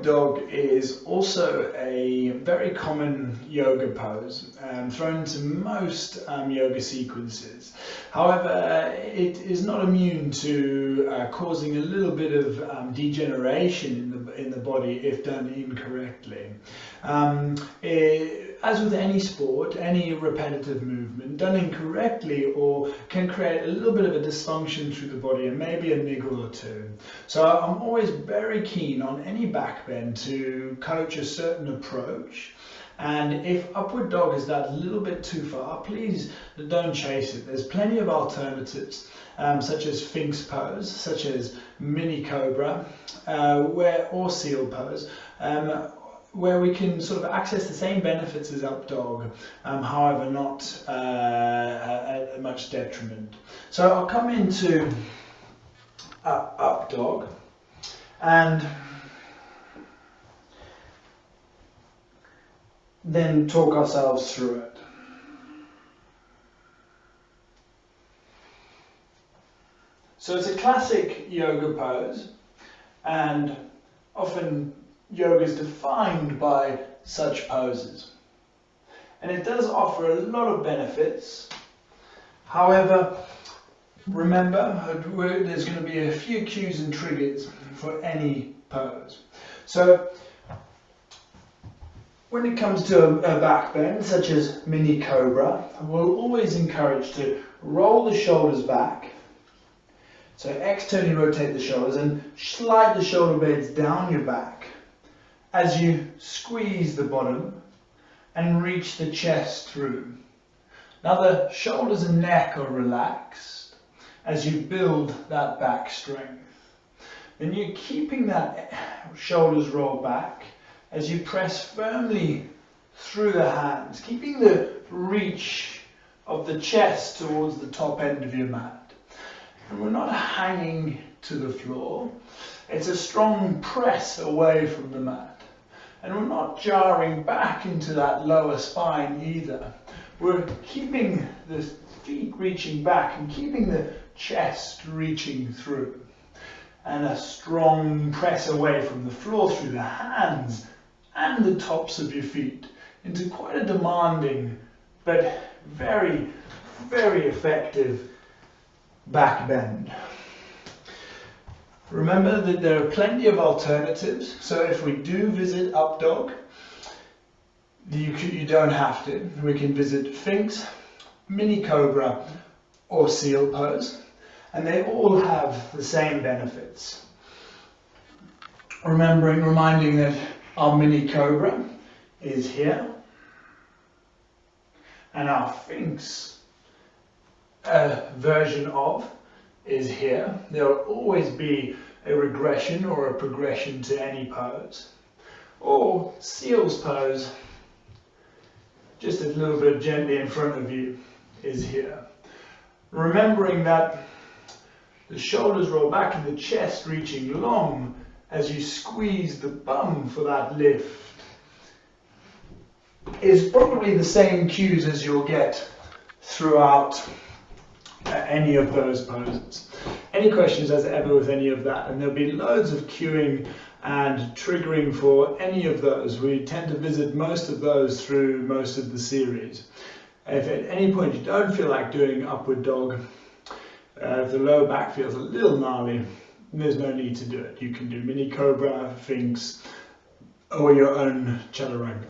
upward dog is also a very common yoga pose, thrown into most yoga sequences. However, it is not immune to causing a little bit of degeneration in the body if done incorrectly. As with any sport, any repetitive movement done incorrectly or can create a little bit of a dysfunction through the body and maybe a niggle or two. So I'm always very keen on any back bend to coach a certain approach. And if upward dog is that little bit too far, please don't chase it. There's plenty of alternatives, such as Sphinx pose, such as mini cobra, or seal pose, where we can sort of access the same benefits as up dog, however not at much detriment. So I'll come into up dog and then talk ourselves through it. So it's a classic yoga pose, and often yoga is defined by such poses. And it does offer a lot of benefits. However, remember, there's going to be a few cues and triggers for any pose. So when it comes to a back bend, such as mini cobra, we'll always encourage to roll the shoulders back. So externally rotate the shoulders and slide the shoulder blades down your back as you squeeze the bottom and reach the chest through. Now the shoulders and neck are relaxed as you build that back strength. Then you're keeping that shoulders rolled back as you press firmly through the hands, keeping the reach of the chest towards the top end of your mat. And we're not hanging to the floor. It's a strong press away from the mat. And we're not jarring back into that lower spine either. We're keeping the feet reaching back and keeping the chest reaching through. And a strong press away from the floor through the hands and the tops of your feet into quite a demanding but very, very effective back bend. Remember that there are plenty of alternatives, so if we do visit up dog, you don't have to. We can visit Sphinx, mini cobra or seal pose, and they all have the same benefits. Reminding that our mini cobra is here and our Sphinx version of is here. There will always be a regression or a progression to any pose. Or seal's pose, just a little bit gently in front of you, is here. Remembering that the shoulders roll back and the chest reaching long as you squeeze the bum for that lift is probably the same cues as you'll get throughout any of those poses. Any questions as ever with any of that, and there'll be loads of cueing and triggering for any of those. We tend to visit most of those through most of the series. If at any point you don't feel like doing upward dog, if the lower back feels a little gnarly, there's no need to do it. You can do mini cobra, Sphinx, or your own chaturanga.